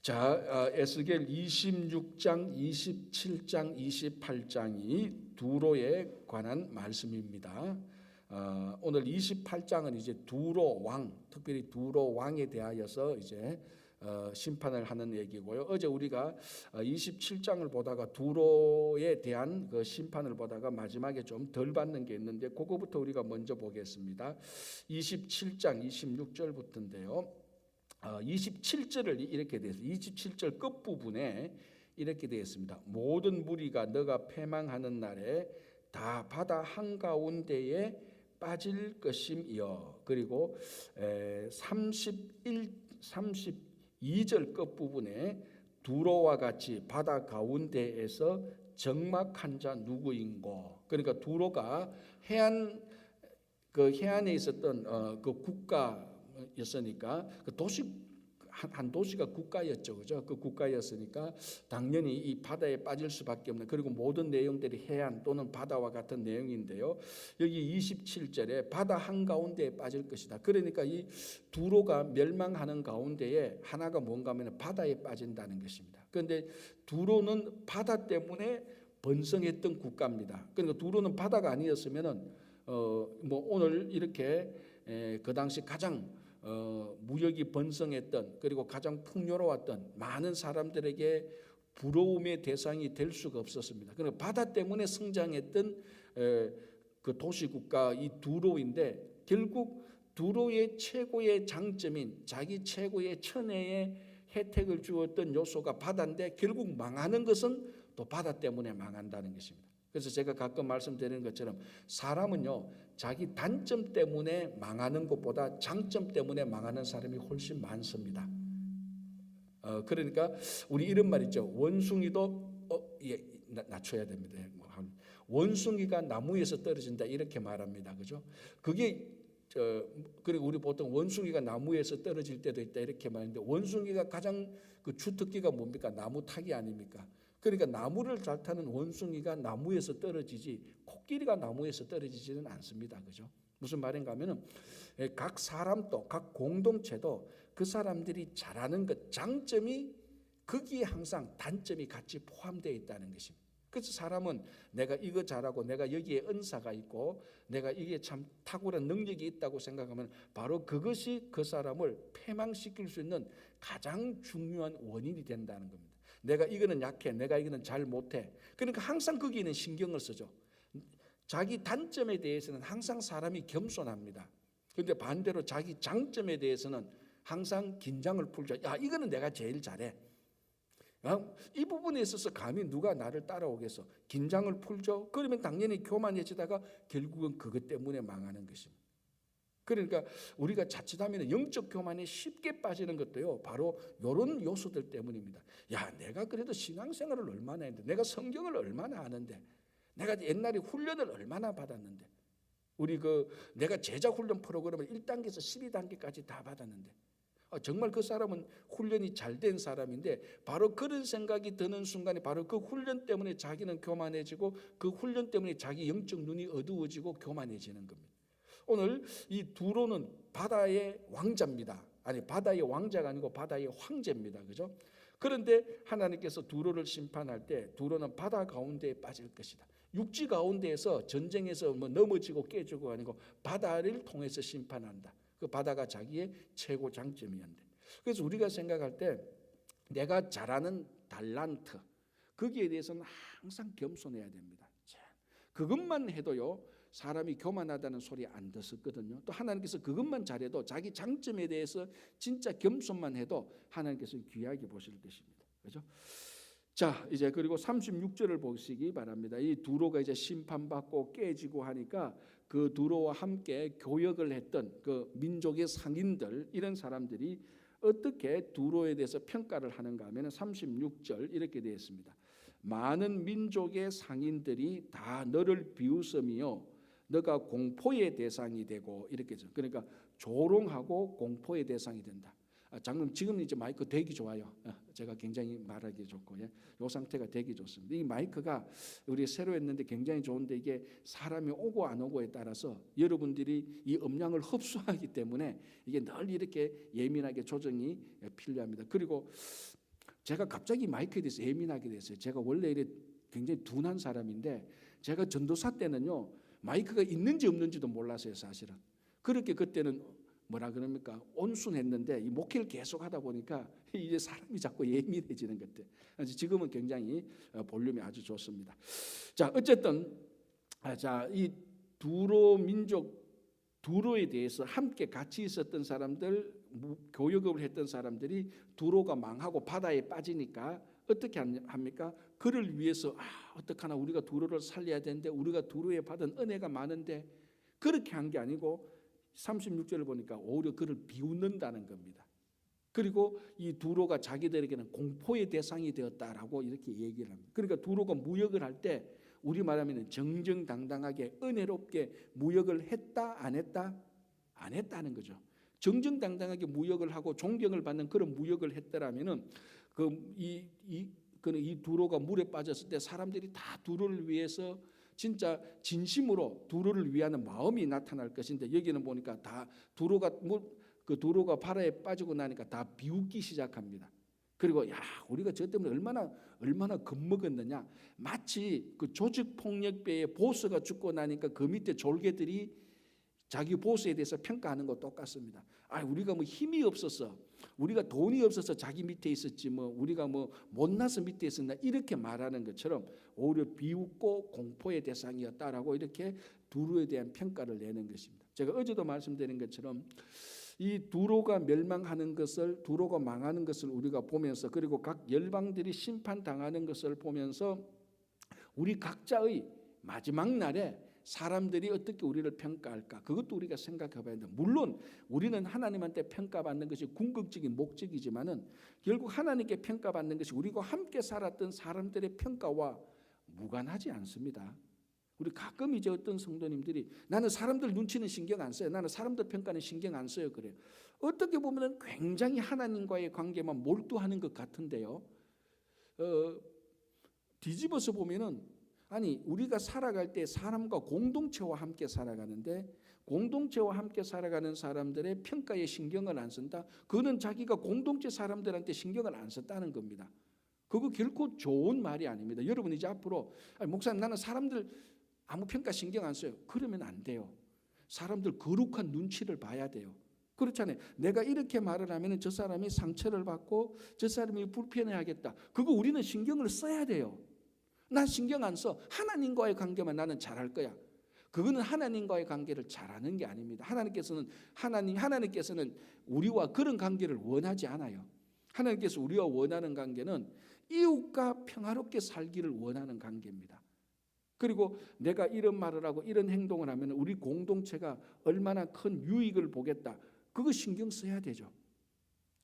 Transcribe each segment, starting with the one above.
자, 에스겔 26장, 27장, 28장이 두로에 관한 말씀입니다. 오늘 28장은 이제 두로 왕, 특별히 두로 왕에 대하여서 이제 심판을 하는 얘기고요. 어제 우리가 27장을 보다가 두로에 대한 그 심판을 보다가 마지막에 좀 덜 받는 게 있는데 그거부터 우리가 먼저 보겠습니다. 27장 26절부터인데요. 27절을 이렇게 되어 있습니다. 27절 끝부분에 이렇게 되어 있습니다. 모든 무리가 너가 패망하는 날에 다 바다 한가운데에 빠질 것임이여. 그리고 32절 끝부분에 두로와 같이 바다 가운데에서 적막한 자 누구인고. 그러니까 두로가 해안에 있었던 그 국가였으니까 그 도시 한 도시가 국가였죠, 그죠? 그 국가였으니까 당연히 이 바다에 빠질 수밖에 없는, 그리고 모든 내용들이 해안 또는 바다와 같은 내용인데요. 여기 27절에 바다 한가운데에 빠질 것이다. 그러니까 이 두로가 멸망하는 가운데에 하나가 뭔가 하면 바다에 빠진다는 것입니다. 그런데 두로는 바다 때문에 번성했던 국가입니다. 그러니까 두로는 바다가 아니었으면은 뭐 오늘 이렇게 그 당시 가장 무역이 번성했던, 그리고 가장 풍요로웠던 많은 사람들에게 부러움의 대상이 될 수가 없었습니다. 그러나 바다 때문에 성장했던 그 도시국가 이 두로인데, 결국 두로의 최고의 장점인 자기 최고의 천혜의 혜택을 주었던 요소가 바다인데 결국 망하는 것은 또 바다 때문에 망한다는 것입니다. 그래서 제가 가끔 말씀드리는 것처럼 사람은요, 자기 단점 때문에 망하는 것보다 장점 때문에 망하는 사람이 훨씬 많습니다. 그러니까 우리 이런 말 있죠. 원숭이도 낮춰야 됩니다. 원숭이가 나무에서 떨어진다 이렇게 말합니다. 그죠? 그게 그리고 우리 보통 원숭이가 나무에서 떨어질 때도 있다 이렇게 말하는데, 원숭이가 가장 그 주특기가 뭡니까? 나무 타기 아닙니까? 그러니까 나무를 잘 타는 원숭이가 나무에서 떨어지지 코끼리가 나무에서 떨어지지는 않습니다. 그죠? 무슨 말인가 하면은 각 사람도 각 공동체도 그 사람들이 잘하는 것 장점이 거기에 항상 단점이 같이 포함되어 있다는 것입니다. 그래서 사람은 내가 이거 잘하고 내가 여기에 은사가 있고 내가 이게 참 탁월한 능력이 있다고 생각하면 바로 그것이 그 사람을 패망시킬 수 있는 가장 중요한 원인이 된다는 겁니다. 내가 이거는 약해, 내가 이거는 잘 못해. 그러니까 항상 거기에는 신경을 쓰죠. 자기 단점에 대해서는 항상 사람이 겸손합니다. 그런데 반대로 자기 장점에 대해서는 항상 긴장을 풀죠. 야, 이거는 내가 제일 잘해. 이 부분에 있어서 감히 누가 나를 따라오겠어? 긴장을 풀죠. 그러면 당연히 교만해지다가 결국은 그것 때문에 망하는 것입니다. 그러니까 우리가 자칫하면 영적 교만에 쉽게 빠지는 것도요, 바로 이런 요소들 때문입니다. 야, 내가 그래도 신앙생활을 얼마나 했는데, 내가 성경을 얼마나 아는데, 내가 옛날에 훈련을 얼마나 받았는데, 우리 내가 제자 훈련 프로그램을 1단계에서 12단계까지 다 받았는데, 정말 그 사람은 훈련이 잘 된 사람인데, 바로 그런 생각이 드는 순간에 바로 그 훈련 때문에 자기는 교만해지고, 그 훈련 때문에 자기 영적 눈이 어두워지고 교만해지는 겁니다. 오늘 이 두로는 바다의 왕자입니다. 아니, 바다의 왕자가 아니고 바다의 황제입니다. 그죠? 그런데 하나님께서 두로를 심판할 때 두로는 바다 가운데에 빠질 것이다. 육지 가운데에서 전쟁에서 뭐 넘어지고 깨지고 아니고 바다를 통해서 심판한다. 그 바다가 자기의 최고 장점이었는데, 그래서 우리가 생각할 때 내가 잘하는 달란트, 거기에 대해서는 항상 겸손해야 됩니다. 그것만 해도요, 사람이 교만하다는 소리 안 듣었거든요. 또 하나님께서 그것만 잘해도, 자기 장점에 대해서 진짜 겸손만 해도 하나님께서 귀하게 보실 것입니다. 그렇죠? 자, 이제 그리고 36절을 보시기 바랍니다. 이 두로가 이제 심판받고 깨지고 하니까 그 두로와 함께 교역을 했던 그 민족의 상인들, 이런 사람들이 어떻게 두로에 대해서 평가를 하는가 하면 36절 이렇게 되어 있습니다. 많은 민족의 상인들이 다 너를 비웃으며 너가 공포의 대상이 되고, 이렇게 죠. 그러니까 조롱하고 공포의 대상이 된다. 장로님, 지금 이제 마이크 되기 좋아요. 제가 굉장히 말하기 좋고, 이 상태가 되기 좋습니다. 이 마이크가 우리 새로 했는데 굉장히 좋은데, 이게 사람이 오고 안 오고에 따라서 여러분들이 이 음량을 흡수하기 때문에 이게 늘 이렇게 예민하게 조정이 필요합니다. 그리고 제가 갑자기 마이크에 대해서 예민하게 됐어요. 제가 원래 이래 굉장히 둔한 사람인데 제가 전도사 때는요 마이크가 있는지 없는지도 몰랐어요 사실은. 그렇게 그때는 뭐라 그럽니까 온순했는데 이 목회를 계속 하다 보니까 이제 사람이 자꾸 예민해지는 것 같아요. 그래서 지금은 굉장히 볼륨이 아주 좋습니다. 자 어쨌든 이 두로 민족 두로에 대해서 함께 같이 있었던 사람들 교역을 했던 사람들이 두로가 망하고 바다에 빠지니까 어떻게 합니까? 그를 위해서 어떡하나 우리가 두로를 살려야 되는데 우리가 두로에 받은 은혜가 많은데 그렇게 한 게 아니고 36절을 보니까 오히려 그를 비웃는다는 겁니다. 그리고 이 두로가 자기들에게는 공포의 대상이 되었다라고 이렇게 얘기를 합니다. 그러니까 두로가 무역을 할 때 우리 말하면 정정당당하게 은혜롭게 무역을 했다 안 했다? 안 했다는 거죠. 정정당당하게 무역을 하고 존경을 받는 그런 무역을 했더라면은 이 두로가 물에 빠졌을 때 사람들이 다 두로를 위해서 진짜 진심으로 두로를 위하는 마음이 나타날 것인데 여기는 보니까 다 두로가 바다에 빠지고 나니까 다 비웃기 시작합니다. 그리고 우리가 저 때문에 얼마나 겁먹었느냐. 마치 그 조직폭력배의 보스가 죽고 나니까 그 밑에 졸개들이 자기 보스에 대해서 평가하는 것 똑같습니다. 우리가 뭐 힘이 없어서 우리가 돈이 없어서 자기 밑에 있었지 뭐 우리가 뭐 못나서 밑에 있었나 이렇게 말하는 것처럼 오히려 비웃고 공포의 대상이었다라고 이렇게 두로에 대한 평가를 내는 것입니다. 제가 어제도 말씀드린 것처럼 이 두로가 멸망하는 것을 두로가 망하는 것을 우리가 보면서 그리고 각 열방들이 심판당하는 것을 보면서 우리 각자의 마지막 날에 사람들이 어떻게 우리를 평가할까 그것도 우리가 생각해 봐야 된다. 물론 우리는 하나님한테 평가받는 것이 궁극적인 목적이지만은 결국 하나님께 평가받는 것이 우리가 함께 살았던 사람들의 평가와 무관하지 않습니다. 우리 가끔 이제 어떤 성도님들이 나는 사람들 눈치는 신경 안 써요. 나는 사람들 평가는 신경 안 써요. 그래요. 어떻게 보면 굉장히 하나님과의 관계만 몰두하는 것 같은데요. 뒤집어서 보면은 우리가 살아갈 때 사람과 공동체와 함께 살아가는데 공동체와 함께 살아가는 사람들의 평가에 신경을 안 쓴다. 그거는 자기가 공동체 사람들한테 신경을 안 썼다는 겁니다. 그거 결코 좋은 말이 아닙니다. 여러분 이제 앞으로 목사님 나는 사람들 아무 평가 신경 안 써요. 그러면 안 돼요. 사람들 거룩한 눈치를 봐야 돼요. 그렇잖아요. 내가 이렇게 말을 하면 저 사람이 상처를 받고 저 사람이 불편해하겠다. 그거 우리는 신경을 써야 돼요. 난 신경 안 써. 하나님과의 관계만 나는 잘할 거야. 그거는 하나님과의 관계를 잘하는 게 아닙니다. 하나님께서는 우리와 그런 관계를 원하지 않아요. 하나님께서 우리와 원하는 관계는 이웃과 평화롭게 살기를 원하는 관계입니다. 그리고 내가 이런 말을 하고 이런 행동을 하면 우리 공동체가 얼마나 큰 유익을 보겠다. 그거 신경 써야 되죠.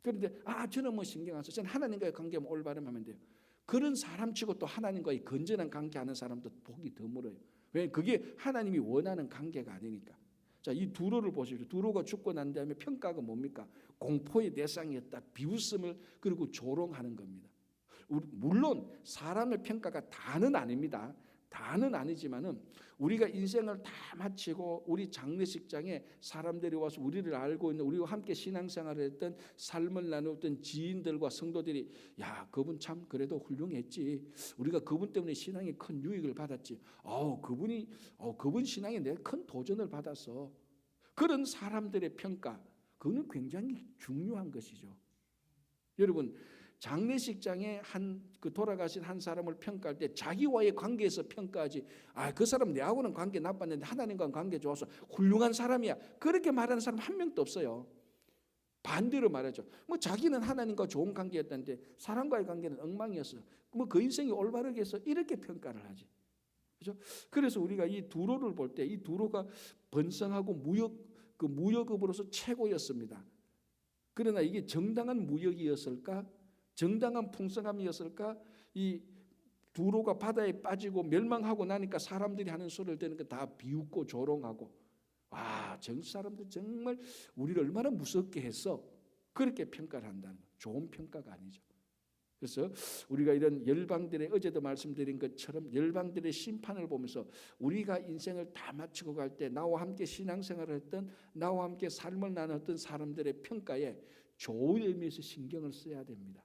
그런데 저는 뭐 신경 안 써. 저는 하나님과의 관계만 올바름 하면 돼요. 그런 사람치고 또 하나님과의 건전한 관계하는 사람도 보기 드물어요. 왜? 그게 하나님이 원하는 관계가 아니니까. 자, 이 두로를 보십시오. 두로가 죽고 난 다음에 평가가 뭡니까? 공포의 대상이었다. 비웃음을 그리고 조롱하는 겁니다. 물론 사람의 평가가 다는 아닙니다. 다는 아니지만은 우리가 인생을 다 마치고 우리 장례식장에 사람들이 와서 우리를 알고 있는 우리와 함께 신앙생활을 했던 삶을 나누었던 지인들과 성도들이 그분 참 그래도 훌륭했지. 우리가 그분 때문에 신앙에 큰 유익을 받았지. 그분 신앙에 내가 큰 도전을 받았어. 그런 사람들의 평가 그거는 굉장히 중요한 것이죠. 여러분 장례식장에 돌아가신 한 사람을 평가할 때 자기와의 관계에서 평가하지. 그 사람 내하고는 관계 나빴는데 하나님과는 관계 좋아서 훌륭한 사람이야. 그렇게 말하는 사람 한 명도 없어요. 반대로 말하죠. 뭐 자기는 하나님과 좋은 관계였다는데 사람과의 관계는 엉망이었어. 뭐 그 인생이 올바르게 해서 이렇게 평가를 하지. 그렇죠? 그래서 우리가 이 두로를 볼 때 이 두로가 번성하고 무역업으로서 최고였습니다. 그러나 이게 정당한 무역이었을까? 정당한 풍성함이었을까? 이 두로가 바다에 빠지고 멸망하고 나니까 사람들이 하는 소리를 듣는 거 다 비웃고 조롱하고 저 사람들 정말 우리를 얼마나 무섭게 했어. 그렇게 평가를 한다는 거. 좋은 평가가 아니죠. 그래서 우리가 이런 열방들의 어제도 말씀드린 것처럼 열방들의 심판을 보면서 우리가 인생을 다 마치고 갈 때 나와 함께 신앙생활을 했던 나와 함께 삶을 나눴던 사람들의 평가에 좋은 의미에서 신경을 써야 됩니다.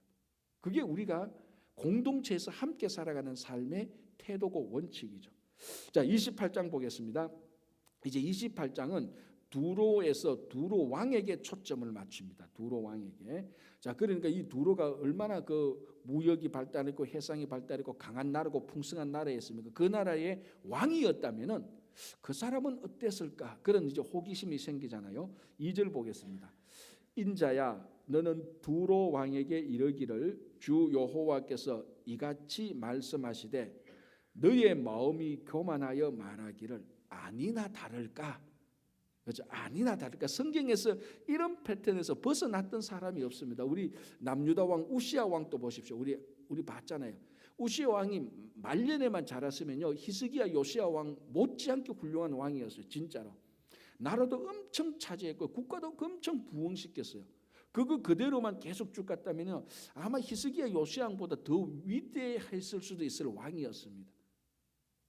그게 우리가 공동체에서 함께 살아가는 삶의 태도고 원칙이죠. 자, 28장 보겠습니다. 이제 28장은 두로에서 두로 왕에게 초점을 맞춥니다. 두로 왕에게. 자, 그러니까 이 두로가 얼마나 그 무역이 발달했고 해상이 발달했고 강한 나라고 풍성한 나라였습니까? 그 나라의 왕이었다면은 그 사람은 어땠을까? 그런 이제 호기심이 생기잖아요. 2절 보겠습니다. 인자야, 너는 두로 왕에게 이르기를 주 여호와께서 이같이 말씀하시되 너의 마음이 교만하여 말하기를 아니나 다를까? 그렇죠? 아니나 다를까? 성경에서 이런 패턴에서 벗어났던 사람이 없습니다. 우리 남유다 왕 우시야 왕도 보십시오. 우리 봤잖아요. 우시야 왕이 말년에만 자랐으면요, 히스기야 요시야 왕 못지않게 훌륭한 왕이었어요. 진짜로. 나라도 엄청 차지했고 국가도 엄청 부흥시켰어요. 그거 그대로만 계속 쭉 갔다면요, 아마 히스기야 요시야 왕보다 더 위대했을 수도 있을 왕이었습니다.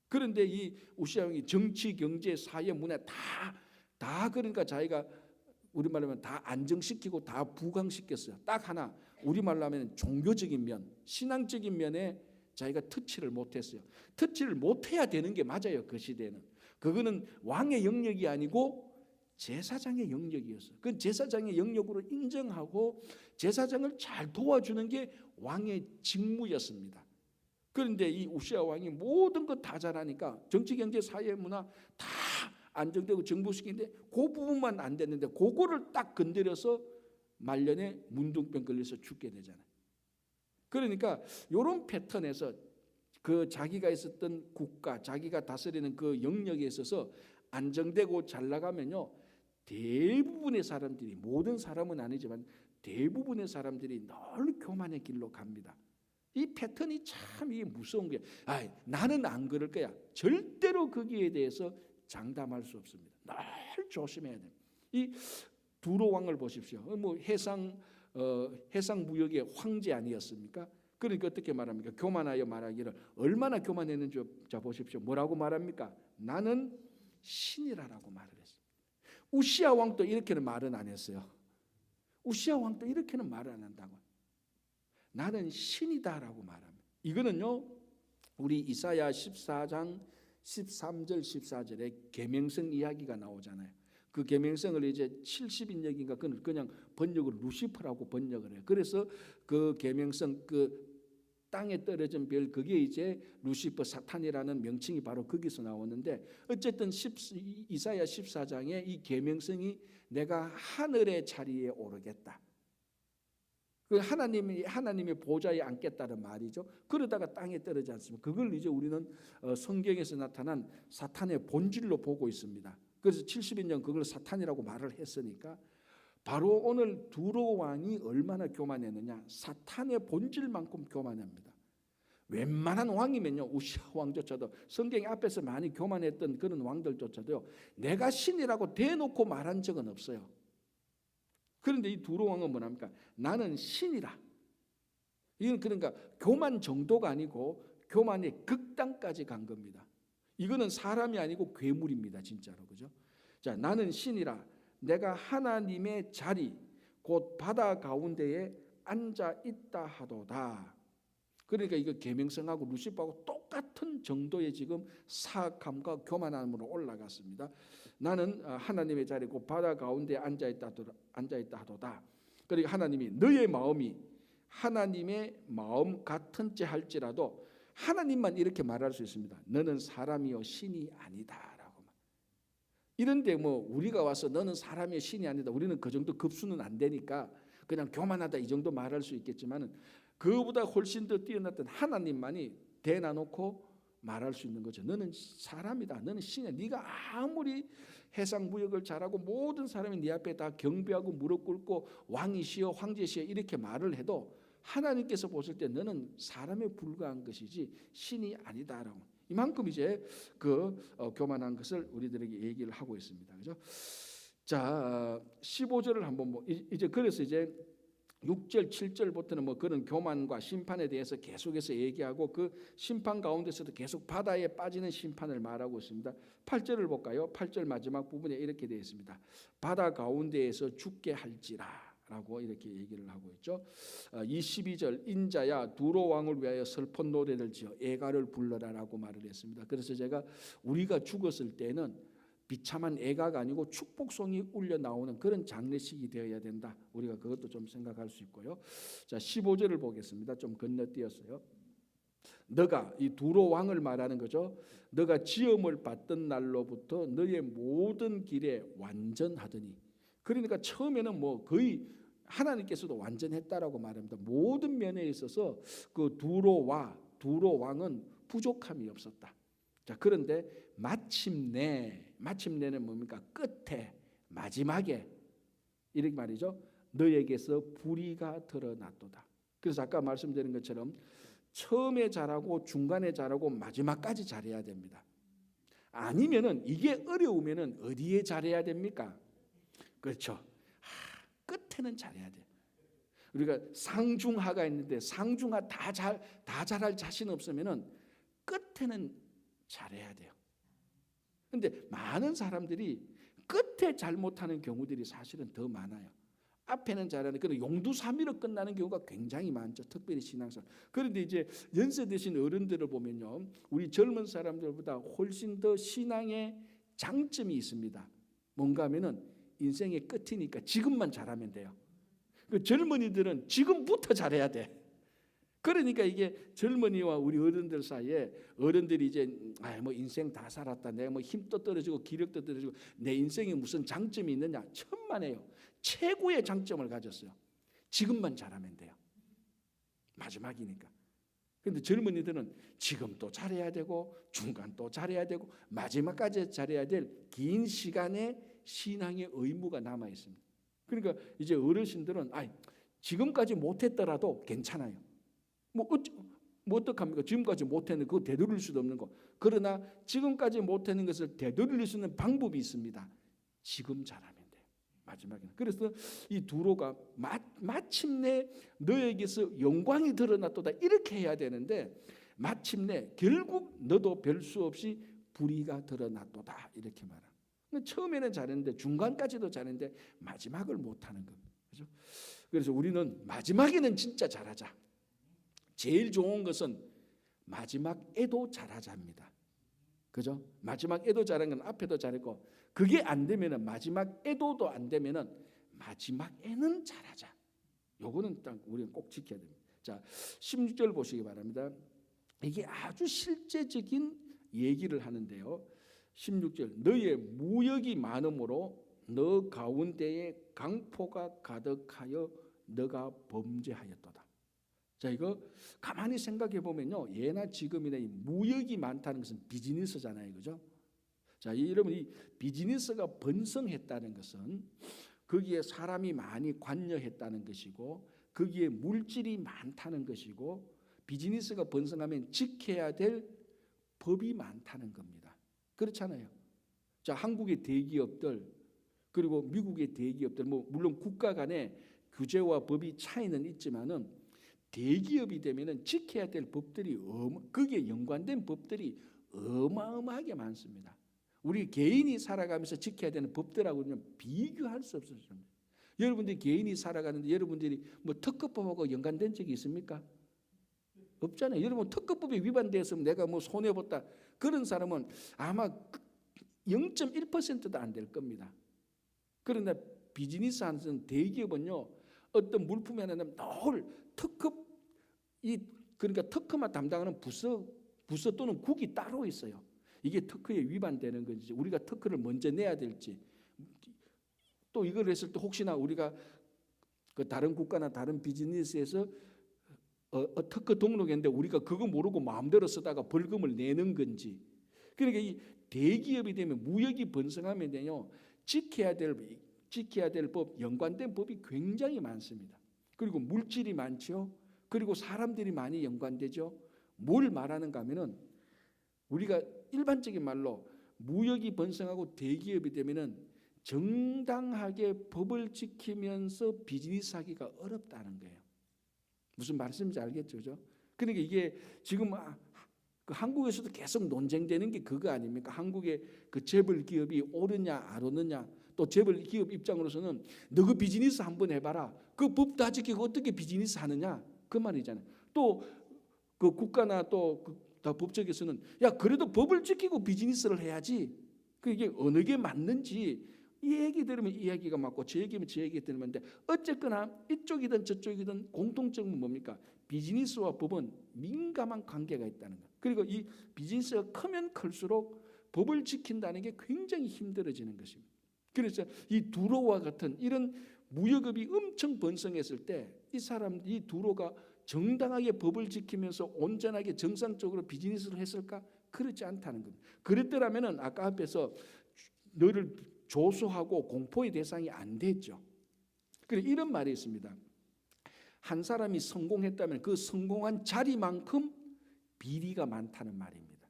그런데 이 우시야 왕이 정치, 경제, 사회, 문화 다 그러니까 자기가 우리말로 하면 다 안정시키고 다 부강시켰어요. 딱 하나, 우리말로 하면 종교적인 면, 신앙적인 면에 자기가 터치를 못했어요. 터치를 못해야 되는 게 맞아요. 그 시대는. 그거는 왕의 영역이 아니고 제사장의 영역이었어요. 그 제사장의 영역으로 인정하고 제사장을 잘 도와주는 게 왕의 직무였습니다. 그런데 이 우시야 왕이 모든 것 다 잘하니까 정치, 경제, 사회, 문화 다 안정되고 정부시키는데 그 부분만 안 됐는데 그거를 딱 건드려서 말년에 문둥병 걸려서 죽게 되잖아요. 그러니까 이런 패턴에서 그 자기가 있었던 국가, 자기가 다스리는 그 영역에 있어서 안정되고 잘 나가면요, 대부분의 사람들이, 모든 사람은 아니지만 대부분의 사람들이 늘 교만의 길로 갑니다. 이 패턴이 참 이게 무서운 거예요. 나는 안 그럴 거야. 절대로 거기에 대해서 장담할 수 없습니다. 늘 조심해야 돼요. 이 두로 왕을 보십시오. 뭐 해상 무역의 황제 아니었습니까? 그러니까 어떻게 말합니까? 교만하여 말하기를, 얼마나 교만했는지 자 보십시오. 뭐라고 말합니까? 나는 신이라고 말을 했습니다. 우시야 왕도 이렇게는 말은 안 했어요. 우시야 왕도 이렇게는 말을 안 한다고. 나는 신이다라고 말합니다. 이거는요, 우리 이사야 14장 13절 14절에 계명성 이야기가 나오잖아요. 그 계명성을 이제 70인역인가 그냥 번역을 루시퍼라고 번역을 해요. 그래서 그 계명성, 그 땅에 떨어진 별, 그게 이제 루시퍼, 사탄이라는 명칭이 바로 거기서 나오는데, 어쨌든 이사야 14장에 이 계명성이 내가 하늘의 자리에 오르겠다, 그 하나님의 보좌에 앉겠다는 말이죠. 그러다가 땅에 떨어지지 않습니까? 그걸 이제 우리는 성경에서 나타난 사탄의 본질로 보고 있습니다. 그래서 70년 그걸 사탄이라고 말을 했으니까, 바로 오늘 두로 왕이 얼마나 교만했느냐, 사탄의 본질만큼 교만합니다. 웬만한 왕이면요, 우시야 왕조차도, 성경 앞에서 많이 교만했던 그런 왕들조차도요, 내가 신이라고 대놓고 말한 적은 없어요. 그런데 이 두로 왕은 뭐랍니까? 나는 신이다. 이건 그러니까 교만 정도가 아니고 교만의 극단까지 간 겁니다. 이거는 사람이 아니고 괴물입니다, 진짜로. 그죠? 자, 나는 신이라. 내가 하나님의 자리, 곧 바다 가운데에 앉아 있다 하도다. 그러니까 이거 계명성하고 루시퍼하고 똑같은 정도의 지금 사악함과 교만함으로 올라갔습니다. 나는 하나님의 자리, 곧 바다 가운데에 앉아 있다 하도다. 그러니까 하나님이 너의 마음이 하나님의 마음 같은 째 할지라도, 하나님만 이렇게 말할 수 있습니다. 너는 사람이요 신이 아니다라고. 이런데 뭐 우리가 와서 너는 사람이요 신이 아니다, 우리는 그 정도 급수는 안 되니까 그냥 교만하다 이 정도 말할 수 있겠지만은, 그보다 훨씬 더 뛰어났던 하나님만이 대놔놓고 말할 수 있는 거죠. 너는 사람이다, 너는 신이야. 네가 아무리 해상 무역을 잘하고 모든 사람이 네 앞에 다 경배하고 무릎 꿇고 왕이시여 황제시여 이렇게 말을 해도, 하나님께서 보실 때 너는 사람에 불과한 것이지 신이 아니다라고. 이만큼 이제 그 교만한 것을 우리들에게 얘기를 하고 있습니다. 그죠? 자, 15절을 한번 이제 그래서 이제 6절 7절부터는 뭐 그런 교만과 심판에 대해서 계속해서 얘기하고, 그 심판 가운데서도 계속 바다에 빠지는 심판을 말하고 있습니다. 8절을 볼까요? 8절 마지막 부분에 이렇게 되어 있습니다. 바다 가운데에서 죽게 할지라 라고 이렇게 얘기를 하고 있죠. 22절 인자야 두로 왕을 위하여 슬픈 노래를 지어 애가를 불러라라고 말을 했습니다. 그래서 제가 우리가 죽었을 때는 비참한 애가가 아니고 축복송이 울려 나오는 그런 장례식이 되어야 된다. 우리가 그것도 좀 생각할 수 있고요. 자, 15절을 보겠습니다. 좀 건너뛰었어요. 너가 이 두로 왕을 말하는 거죠. 너가 지음을 받던 날로부터 너의 모든 길에 완전하더니, 그러니까 처음에는 뭐 거의 하나님께서도 완전했다라고 말합니다. 모든 면에 있어서 그 두로 왕은 부족함이 없었다. 자, 그런데 마침내는 뭡니까? 끝에, 마지막에 이렇게 말이죠. 너에게서 불의가 드러났도다. 그래서 아까 말씀드린 것처럼 처음에 잘하고 중간에 잘하고 마지막까지 잘해야 됩니다. 아니면은 이게 어려우면은 어디에 잘해야 됩니까? 그렇죠. 끝에는 잘해야 돼. 우리가 상중하가 있는데 상중하 다 잘할 자신 없으면은 끝에는 잘해야 돼요. 근데 많은 사람들이 끝에 잘못하는 경우들이 사실은 더 많아요. 앞에는 잘하는, 그런 용두사미로 끝나는 경우가 굉장히 많죠. 특별히 신앙생활. 그런데 이제 연세 드신 어른들을 보면요, 우리 젊은 사람들보다 훨씬 더 신앙의 장점이 있습니다. 뭔가 하면은 인생의 끝이니까 지금만 잘하면 돼요. 그 젊은이들은 지금부터 잘해야 돼. 그러니까 이게 젊은이와 우리 어른들 사이에, 어른들이 이제 뭐 인생 다 살았다, 내가 뭐 힘도 떨어지고 기력도 떨어지고 내 인생에 무슨 장점이 있느냐, 천만에요. 최고의 장점을 가졌어요. 지금만 잘하면 돼요. 마지막이니까. 그런데 젊은이들은 지금도 잘해야 되고 중간도 잘해야 되고 마지막까지 잘해야 될 긴 시간의 신앙의 의무가 남아 있습니다. 그러니까 이제 어르신들은 지금까지 못했더라도 괜찮아요. 뭐 어떡합니까? 지금까지 못했는 그거 되돌릴 수도 없는 거. 그러나 지금까지 못했는 것을 되돌릴 수 있는 방법이 있습니다. 지금 잘하면 돼요. 마지막에는. 그래서 이 두로가 마침내 너에게서 영광이 드러났도다 이렇게 해야 되는데, 마침내 결국 너도 별 수 없이 불의가 드러났도다 이렇게 말합니다. 처음에는 잘했는데 중간까지도 잘했는데 마지막을 못하는 겁니다. 그렇죠? 그래서 우리는 마지막에는 진짜 잘하자. 제일 좋은 것은 마지막에도 잘하자입니다. 그죠? 마지막에도 잘한 건 앞에도 잘했고, 그게 안 되면은 마지막에도도 안 되면은 마지막에는 잘하자. 요거는 딱 우리는 꼭 지켜야 됩니다. 자, 16절 보시기 바랍니다. 이게 아주 실제적인 얘기를 하는데요. 16절 너의 무역이 많음으로 너 가운데에 강포가 가득하여 너가 범죄하였도다. 자, 이거 가만히 생각해 보면요, 예나 지금이나 이 무역이 많다는 것은 비즈니스잖아요, 그죠? 자, 여러분, 이 비즈니스가 번성했다는 것은 거기에 사람이 많이 관여했다는 것이고, 거기에 물질이 많다는 것이고, 비즈니스가 번성하면 지켜야 될 법이 많다는 겁니다. 그렇잖아요. 자, 한국의 대기업들 그리고 미국의 대기업들, 뭐 물론 국가 간의 규제와 법이 차이는 있지만은 대기업이 되면은 지켜야 될 법들이 거기에 연관된 법들이 어마어마하게 많습니다. 우리 개인이 살아가면서 지켜야 되는 법들하고는 비교할 수 없습니다. 여러분들이 개인이 살아가는데 여러분들이 뭐 특허법하고 연관된 적이 있습니까? 없잖아요. 여러분 특허법이 위반되었으면 내가 뭐 손해봤다, 그런 사람은 아마 0.1%도 안 될 겁니다. 그러나 비즈니스 하는 대기업은요, 어떤 물품이 하나 나면 늘 그러니까 특허만 담당하는 부서 또는 국이 따로 있어요. 이게 특허에 위반되는 건지, 우리가 특허를 먼저 내야 될지, 또 이걸 했을 때 혹시나 우리가 그 다른 국가나 다른 비즈니스에서 특허 등록했는데 우리가 그거 모르고 마음대로 쓰다가 벌금을 내는 건지. 그러니까 이 대기업이 되면, 무역이 번성하면 돼요, 지켜야 될 법, 연관된 법이 굉장히 많습니다. 그리고 물질이 많죠. 그리고 사람들이 많이 연관되죠. 뭘 말하는가 하면은, 우리가 일반적인 말로 무역이 번성하고 대기업이 되면은 정당하게 법을 지키면서 비즈니스 하기가 어렵다는 거예요. 무슨 말씀인지 알겠죠? 그죠? 그러니까 이게 지금 그 한국에서도 계속 논쟁되는 게 그거 아닙니까? 한국의 그 재벌 기업이 옳으냐 안 옳으냐, 또 재벌 기업 입장으로서는 너 그 비즈니스 한번 해봐라. 그 법 다 지키고 어떻게 비즈니스 하느냐 그 말이잖아요. 또 그 국가나 또 다 법적에서는 야 그래도 법을 지키고 비즈니스를 해야지. 그게 어느 게 맞는지 이 얘기 들으면 이 얘기가 맞고 저 얘기면 저 얘기 들으면 돼. 어쨌거나 이쪽이든 저쪽이든 공통점은 뭡니까? 비즈니스와 법은 민감한 관계가 있다는 것. 그리고 이 비즈니스가 크면 클수록 법을 지킨다는 게 굉장히 힘들어지는 것입니다. 그래서 이 두로와 같은 이런 무역업이 엄청 번성했을 때 이 두로가 정당하게 법을 지키면서 온전하게 정상적으로 비즈니스를 했을까? 그렇지 않다는 겁니다. 그랬더라면은 아까 앞에서 너를 조수하고 공포의 대상이 안 됐죠. 그래서 이런 말이 있습니다. 한 사람이 성공했다면 그 성공한 자리만큼 비리가 많다는 말입니다.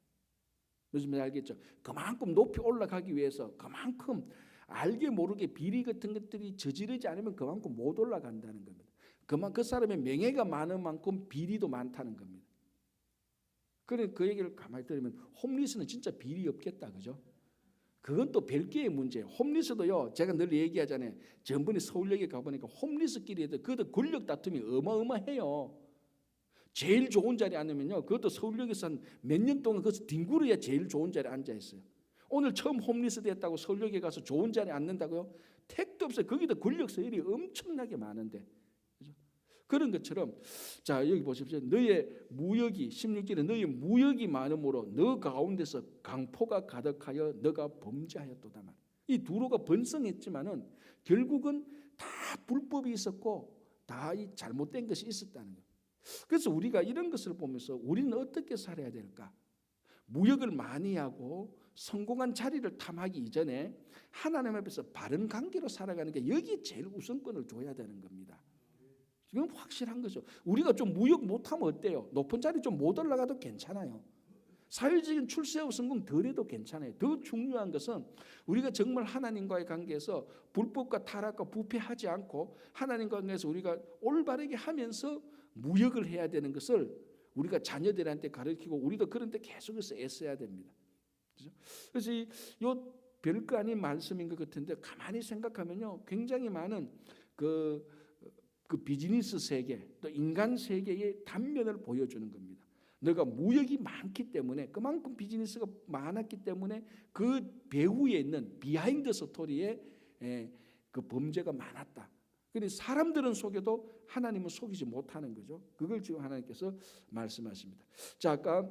무슨 말인지 알겠죠? 그만큼 높이 올라가기 위해서 그만큼 알게 모르게 비리 같은 것들이 저지르지 않으면 그만큼 못 올라간다는 겁니다. 그 사람의 명예가 많은 만큼 비리도 많다는 겁니다. 그래 그 얘기를 가만히 들으면 홈리스는 진짜 비리 없겠다, 그죠? 그건 또 별개의 문제예요. 홈리스도요, 제가 늘 얘기하잖아요. 전번에 서울역에 가보니까 홈리스끼리 그것도 권력 다툼이 어마어마해요. 제일 좋은 자리에 앉으면요, 그것도 서울역에서 한 몇 년 동안 거기서 뒹굴어야 제일 좋은 자리에 앉아 있어요. 오늘 처음 홈리스 됐다고 서울역에 가서 좋은 자리에 앉는다고요? 택도 없어요. 거기도 권력 서열이 엄청나게 많은데. 그런 것처럼 자 여기 보십시오. 너의 무역이 16절에 너의 무역이 많음으로 너 가운데서 강포가 가득하여 너가 범죄하였도다. 이 두로가 번성했지만은 결국은 다 불법이 있었고 다 이 잘못된 것이 있었다는 거예요. 그래서 우리가 이런 것을 보면서 우리는 어떻게 살아야 될까? 무역을 많이 하고 성공한 자리를 탐하기 이전에 하나님 앞에서 바른 관계로 살아가는 게 여기 제일 우선권을 줘야 되는 겁니다. 이건 확실한 거죠. 우리가 좀 무역 못하면 어때요? 높은 자리 좀 못 올라가도 괜찮아요. 사회적인 출세하고 성공 덜해도 괜찮아요. 더 중요한 것은 우리가 정말 하나님과의 관계에서 불법과 타락과 부패하지 않고 하나님과 관계에서 우리가 올바르게 하면서 무역을 해야 되는 것을 우리가 자녀들한테 가르치고 우리도 그런 데 계속해서 애써야 됩니다. 그래서 이 별거 아닌 말씀인 것 같은데 가만히 생각하면요, 굉장히 많은 그 비즈니스 세계 또 인간 세계의 단면을 보여주는 겁니다. 너가 무역이 많기 때문에 그만큼 비즈니스가 많았기 때문에 그 배후에 있는 비하인드 스토리에 그 범죄가 많았다. 그래서 사람들은 속여도 하나님은 속이지 못하는 거죠. 그걸 지금 하나님께서 말씀하십니다. 자, 아까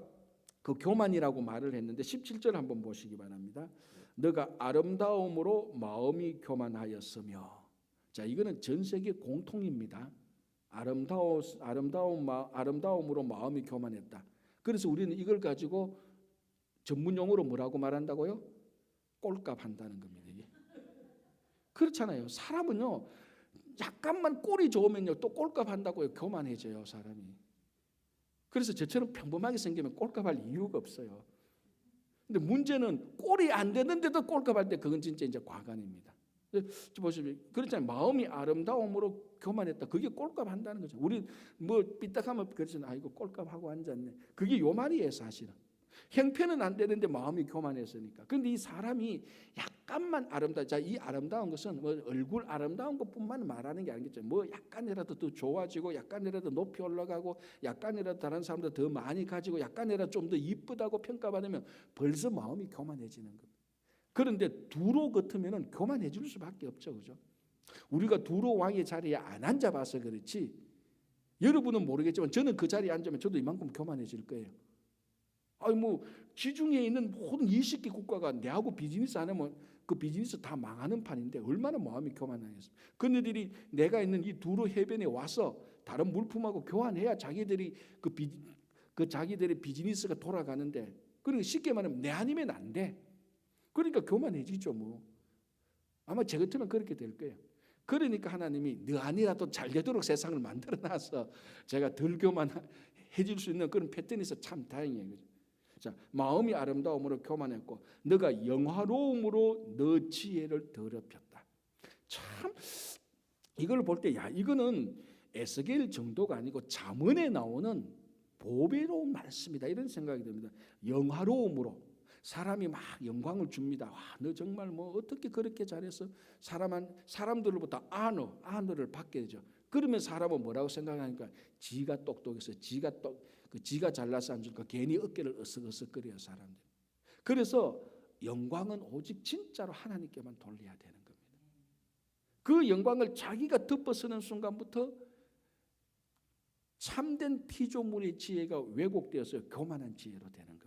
그 교만이라고 말을 했는데 17절 한번 보시기 바랍니다. 너가 아름다움으로 마음이 교만하였으며. 자, 이거는 전 세계 공통입니다. 아름다움으로 마음이 교만했다. 그래서 우리는 이걸 가지고 전문 용어로 뭐라고 말한다고요? 꼴값 한다는 겁니다. 이게. 그렇잖아요. 사람은요, 약간만 꼴이 좋으면요 또 꼴값 한다고요. 교만해져요, 사람이. 그래서 저처럼 평범하게 생기면 꼴값 할 이유가 없어요. 근데 문제는 꼴이 안 되는데도 꼴값 할 때 그건 진짜 이제 과간입니다. 보시면 그렇잖아요. 마음이 아름다움으로 교만했다. 그게 꼴값 한다는 거죠. 우리 뭐 삐딱하면 그렇잖아요. 아이고 꼴값 하고 앉았네. 그게 요 말이에요, 사실은. 형편은 안 되는데 마음이 교만했으니까. 그런데 이 사람이 약간만 아름다워. 자, 이 아름다운 것은 뭐 얼굴 아름다운 것뿐만 말하는 게 아니겠죠. 뭐 약간이라도 더 좋아지고, 약간이라도 높이 올라가고, 약간이라도 다른 사람들 더 많이 가지고, 약간이라도 좀 더 이쁘다고 평가받으면 벌써 마음이 교만해지는 겁니다. 그런데 두로 같으면은 교만해질 수밖에 없죠, 그죠? 우리가 두로 왕의 자리에 안 앉아봐서 그렇지. 여러분은 모르겠지만 저는 그 자리에 앉으면 저도 이만큼 교만해질 거예요. 아니 뭐 지중해에 있는 모든 20개 국가가 내하고 비즈니스 안 하면 그 비즈니스 다 망하는 판인데 얼마나 마음이 교만하겠습니까? 그네들이 내가 있는 이 두로 해변에 와서 다른 물품하고 교환해야 자기들이 자기들의 비즈니스가 돌아가는데, 그러니까 쉽게 말하면 내 아니면 안 돼. 그러니까 교만해지죠 뭐. 아마 제 같으면 그렇게 될 거예요. 그러니까 하나님이 너 아니라도 잘 되도록 세상을 만들어놔서 제가 덜 교만해질 수 있는 그런 패턴이 있어 참 다행이에요. 그죠? 자, 마음이 아름다움으로 교만했고 너가 영화로움으로 너 지혜를 더럽혔다. 참 이걸 볼 때 야 이거는 에스겔 정도가 아니고 잠언에 나오는 보배로운 말씀이다 이런 생각이 듭니다. 영화로움으로. 사람이 막 영광을 줍니다. 와, 너 정말 뭐 어떻게 그렇게 잘해서 사람들로부터 아너를 받게 되죠. 그러면 사람은 뭐라고 생각하니까 지가 똑똑해서 지가 잘나서 안 주니까 괜히 어깨를 으쓱으쓱거려요 사람들. 그래서 영광은 오직 진짜로 하나님께만 돌려야 되는 겁니다. 그 영광을 자기가 덮어쓰는 순간부터 참된 피조물의 지혜가 왜곡되어서 교만한 지혜로 되는 겁니다.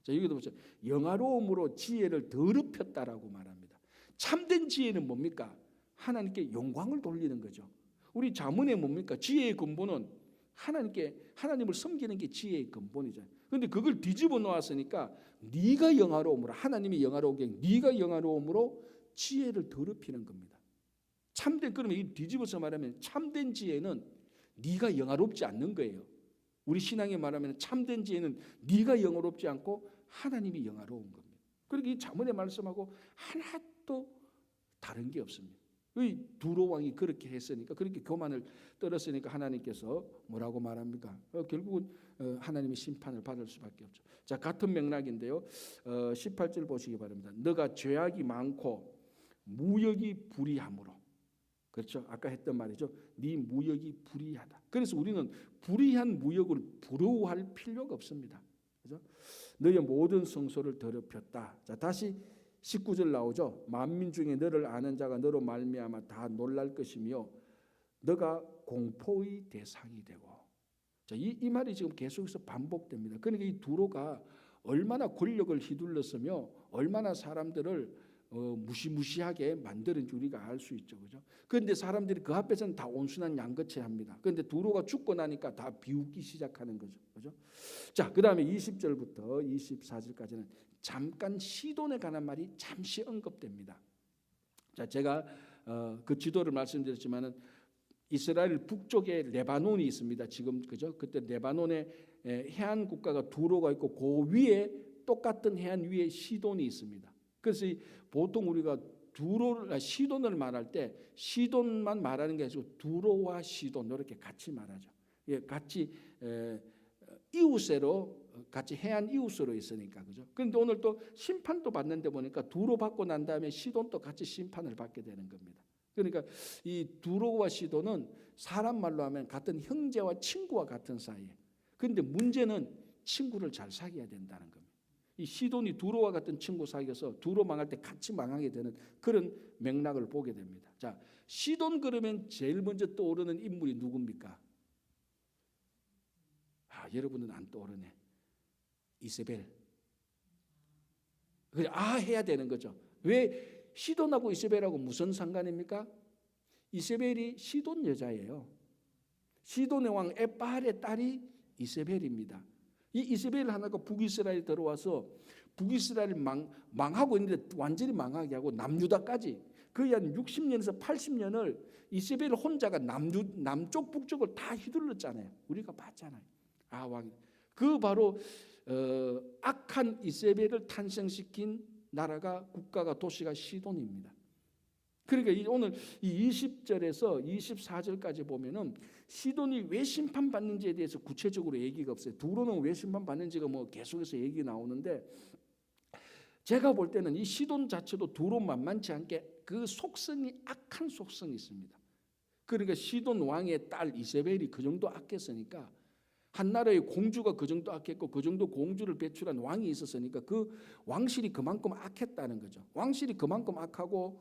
자, 여기도 보세요. 영화로움으로 지혜를 더럽혔다라고 말합니다. 참된 지혜는 뭡니까? 하나님께 영광을 돌리는 거죠. 우리 자문에 뭡니까? 지혜의 근본은 하나님을 섬기는 게 지혜의 근본이잖아요. 그런데 그걸 뒤집어 놓았으니까 네가 영화로움으로, 하나님이 영화로우게 네가 영화로움으로 지혜를 더럽히는 겁니다. 그러면 이 뒤집어서 말하면 참된 지혜는 네가 영화롭지 않는 거예요. 우리 신앙에 말하면 참된 지혜는 네가 영화롭지 않고 하나님이 영화로운 겁니다. 그러니까 이 자문의 말씀하고 하나도 다른 게 없습니다. 이 두로 왕이 그렇게 했으니까, 그렇게 교만을 떨었으니까 하나님께서 뭐라고 말합니까? 결국은 하나님의 심판을 받을 수밖에 없죠. 자, 같은 맥락인데요. 18절 보시기 바랍니다. 너가 죄악이 많고 무역이 불의함으로. 그렇죠? 아까 했던 말이죠. 네 무역이 불의하다. 그래서 우리는 불의한 무역을 부러워할 필요가 없습니다. 그렇죠? 너의 모든 성소를 더럽혔다. 자, 다시 19절 나오죠. 만민 중에 너를 아는 자가 너로 말미암아 다 놀랄 것이며 너가 공포의 대상이 되고. 자, 이 말이 지금 계속해서 반복됩니다. 그러니까 이 두로가 얼마나 권력을 휘둘렀으며 얼마나 사람들을 무시무시하게 만드는지 우리가 알 수 있죠, 그죠? 그런데 사람들이 그 앞에서는 다 온순한 양거체 합니다. 그런데 두로가 죽고 나니까 다 비웃기 시작하는 거죠, 그죠? 자, 그 다음에 20절부터 24절까지는 잠깐 시돈에 관한 말이 잠시 언급됩니다. 자, 제가 그 지도를 말씀드렸지만은 이스라엘 북쪽에 레바논이 있습니다. 지금 그죠? 그때 레바논에 해안 국가가 두로가 있고 그 위에 똑같은 해안 위에 시돈이 있습니다. 그래서 보통 우리가 시돈을 말할 때 시돈만 말하는 게 아니고 두로와 시돈 이렇게 같이 말하죠. 예, 같이 이웃으로 같이 해안 이웃으로 있으니까 그죠. 그런데 오늘 또 심판도 받는데 보니까 두로 받고 난 다음에 시돈도 같이 심판을 받게 되는 겁니다. 그러니까 이 두로와 시돈은 사람 말로 하면 같은 형제와 친구와 같은 사이에. 그런데 문제는 친구를 잘 사귀어야 된다는 겁니다. 이 시돈이 두로와 같은 친구 사귀어서 두로 망할 때 같이 망하게 되는 그런 맥락을 보게 됩니다. 자, 시돈 그러면 제일 먼저 떠오르는 인물이 누굽니까? 여러분은 안 떠오르네. 이세벨. 그래, 해야 되는 거죠. 왜 시돈하고 이세벨하고 무슨 상관입니까? 이세벨이 시돈 여자예요. 시돈의 왕 에발의 딸이 이세벨입니다. 이 이세벨 하나가 북이스라엘 들어와서 북이스라엘 망하고 있는데 완전히 망하게 하고 남유다까지 거의 한 60년에서 80년을 이세벨 혼자가 남쪽 북쪽을 다 휘둘렀잖아요. 우리가 봤잖아요. 왕. 그 바로 악한 이세벨을 탄생시킨 나라가 국가가 도시가 시돈입니다. 그러니까 오늘 이 20절에서 24절까지 보면은 시돈이 왜 심판받는지에 대해서 구체적으로 얘기가 없어요. 두로는 왜 심판받는지가 뭐 계속해서 얘기 나오는데 제가 볼 때는 이 시돈 자체도 두로 만만치 않게 그 속성이 악한 속성이 있습니다. 그러니까 시돈 왕의 딸 이세벨이 그 정도 악했으니까 한 나라의 공주가 그 정도 악했고 그 정도 공주를 배출한 왕이 있었으니까 그 왕실이 그만큼 악했다는 거죠. 왕실이 그만큼 악하고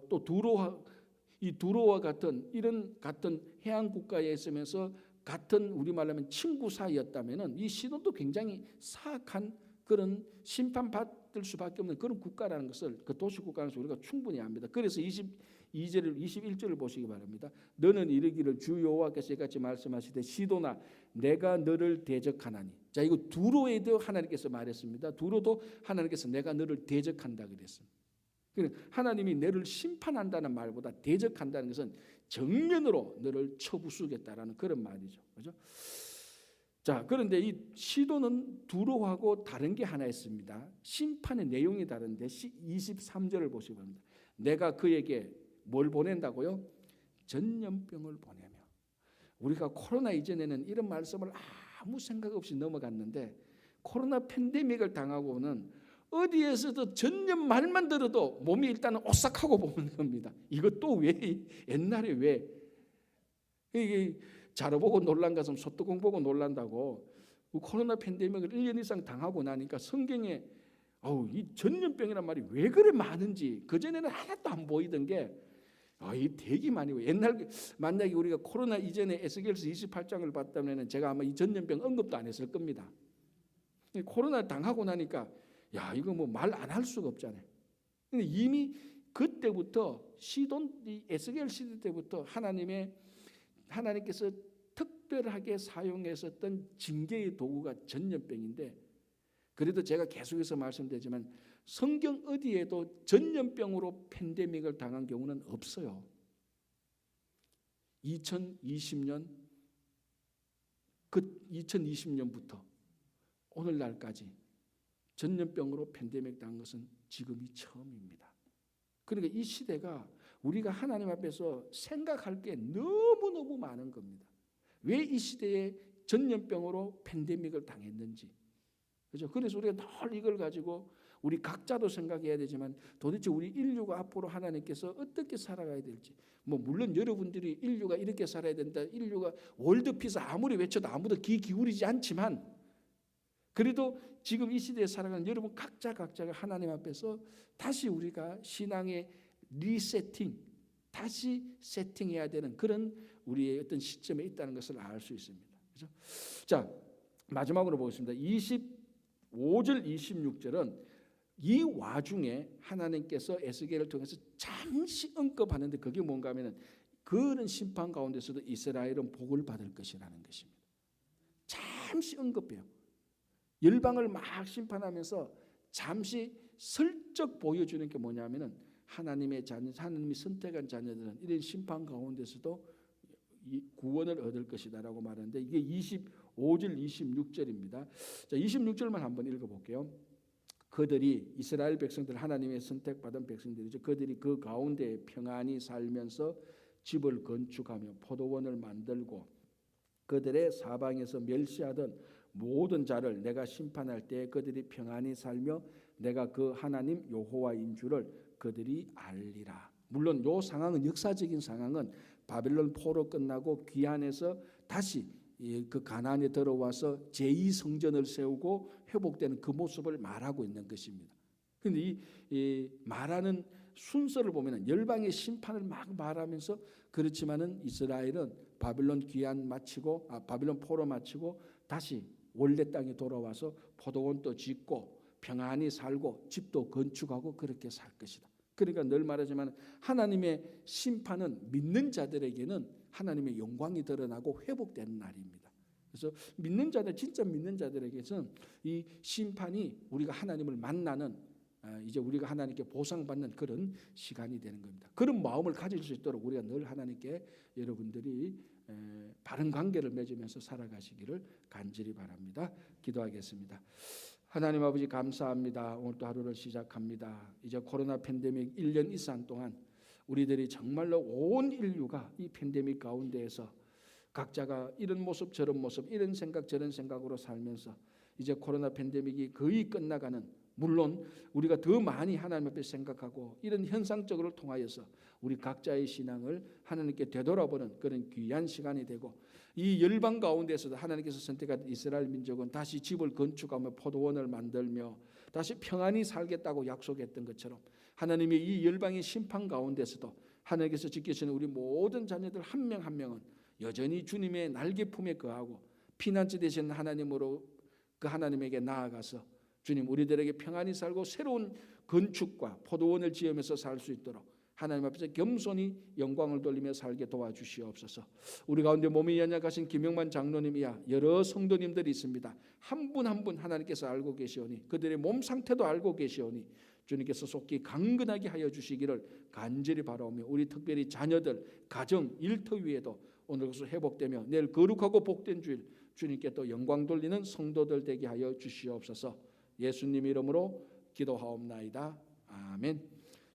또 두로와 같은 이런 같은 해안 국가에 있으면서 같은 우리말로 하면 친구 사이였다면은 이 시돈도 굉장히 사악한 그런 심판받을 수밖에 없는 그런 국가라는 것을 그 도시 국가에서 우리가 충분히 압니다. 그래서 22절 21절을 보시기 바랍니다. 너는 이르기를 주 여호와께서 이같이 말씀하시되 시돈아 내가 너를 대적하나니. 자, 이거 두로에도 하나님께서 말했습니다. 두로도 하나님께서 내가 너를 대적한다 그랬습니다. 하나님이 너를 심판한다는 말보다 대적한다는 것은 정면으로 너를 쳐부수겠다라는 그런 말이죠. 그렇죠? 자, 그런데 이 시돈은 두로하고 다른 게 하나 있습니다. 심판의 내용이 다른데 23절을 보시기 바랍니다. 내가 그에게 뭘 보낸다고요? 전염병을 보내며. 우리가 코로나 이전에는 이런 말씀을 아무 생각 없이 넘어갔는데 코로나 팬데믹을 당하고는 어디에서도 전년 말만 들어도 몸이 일단은 오싹하고 보는 겁니다. 이것도 왜 옛날에 왜 이게 자료보고 놀란 것은 소뚜껑 보고 놀란다고 코로나 팬데믹을 1년 이상 당하고 나니까 성경에 이 전염병이란 말이 왜 그래 많은지 그전에는 하나도 안 보이던 게 이 되게 많이 보여요. 옛날 만약에 우리가 코로나 이전에 에스겔서 28장을 봤다면 제가 아마 이 전염병 언급도 안 했을 겁니다. 코로나 당하고 나니까 이거 뭐 말 안 할 수가 없잖아요. 근데 이미 그때부터 이 에스겔 시대 때부터 하나님께서 특별하게 사용했었던 징계의 도구가 전염병인데, 그래도 제가 계속해서 말씀드리지만 성경 어디에도 전염병으로 팬데믹을 당한 경우는 없어요. 2020년부터 오늘날까지 전염병으로 팬데믹 당한 것은 지금이 처음입니다. 그러니까 이 시대가 우리가 하나님 앞에서 생각할 게 너무너무 많은 겁니다. 왜 이 시대에 전염병으로 팬데믹을 당했는지. 그렇죠? 그래서 우리가 늘 이걸 가지고 우리 각자도 생각해야 되지만 도대체 우리 인류가 앞으로 하나님께서 어떻게 살아가야 될지. 물론 여러분들이 인류가 이렇게 살아야 된다, 인류가 월드피스 아무리 외쳐도 아무도 귀 기울이지 않지만, 그래도 지금 이 시대에 살아가는 여러분 각자가 하나님 앞에서 다시 우리가 신앙의 리세팅, 다시 세팅해야 되는 그런 우리의 어떤 시점에 있다는 것을 알 수 있습니다. 그렇죠? 자, 마지막으로 보겠습니다. 25절 26절은 이 와중에 하나님께서 에스겔을 통해서 잠시 언급하는데 그게 뭔가 하면은 그런 심판 가운데서도 이스라엘은 복을 받을 것이라는 것입니다. 잠시 언급해요. 열방을 막 심판하면서 잠시 슬쩍 보여주는 게 뭐냐면은 하나님의 자녀, 하나님이 선택한 자녀들은 이런 심판 가운데서도 구원을 얻을 것이다라고 말하는데, 이게 25절 26절입니다. 자, 26절만 한번 읽어볼게요. 그들이 이스라엘 백성들, 하나님의 선택받은 백성들이죠. 그들이 그 가운데 평안히 살면서 집을 건축하며 포도원을 만들고 그들의 사방에서 멸시하던 모든 자를 내가 심판할 때 그들이 평안히 살며 내가 그 하나님 여호와인 줄을 그들이 알리라. 물론 이 상황은, 역사적인 상황은 바벨론 포로 끝나고 귀환해서 다시 그 가나안에 들어와서 제2성전을 세우고 회복되는 그 모습을 말하고 있는 것입니다. 그런데 이 말하는 순서를 보면 열방의 심판을 막 말하면서, 그렇지만은 이스라엘은 바벨론 귀환 마치고 바벨론 포로 마치고 다시 원래 땅에 돌아와서 포도원도 짓고 평안히 살고 집도 건축하고 그렇게 살 것이다. 그러니까 늘 말하지만 하나님의 심판은 믿는 자들에게는 하나님의 영광이 드러나고 회복되는 날입니다. 그래서 믿는 자들, 진짜 믿는 자들에게는 이 심판이 우리가 하나님을 만나는, 이제 우리가 하나님께 보상받는 그런 시간이 되는 겁니다. 그런 마음을 가질 수 있도록 우리가 늘 하나님께 여러분들이 바른 관계를 맺으면서 살아가시기를 간절히 바랍니다. 기도하겠습니다. 하나님 아버지 감사합니다. 오늘도 하루를 시작합니다. 이제 코로나 팬데믹 1년 이상 동안 우리들이 정말로 온 인류가 이 팬데믹 가운데에서 각자가 이런 모습 저런 모습, 이런 생각 저런 생각으로 살면서 이제 코로나 팬데믹이 거의 끝나가는, 물론 우리가 더 많이 하나님 앞에 생각하고 이런 현상적으로 통하여서 우리 각자의 신앙을 하나님께 되돌아보는 그런 귀한 시간이 되고, 이 열방 가운데서도 하나님께서 선택한 이스라엘 민족은 다시 집을 건축하며 포도원을 만들며 다시 평안히 살겠다고 약속했던 것처럼 하나님의 이 열방의 심판 가운데서도 하나님께서 지키시는 우리 모든 자녀들 한 명 한 명은 여전히 주님의 날개 품에 거하고 피난처 되신 하나님으로 그 하나님에게 나아가서 주님, 우리들에게 평안히 살고 새로운 건축과 포도원을 지으면서 살 수 있도록 하나님 앞에서 겸손히 영광을 돌리며 살게 도와주시옵소서. 우리 가운데 몸이 연약하신 김영만 장로님이야 여러 성도님들이 있습니다. 한 분 한 분 하나님께서 알고 계시오니 그들의 몸 상태도 알고 계시오니 주님께서 속히 강건하게 하여 주시기를 간절히 바라오며, 우리 특별히 자녀들, 가정, 일터 위에도 오늘 것으로 회복되며 내일 거룩하고 복된 주일 주님께 또 영광 돌리는 성도들 되게 하여 주시옵소서. 예수님 이름으로 기도하옵나이다. 아멘.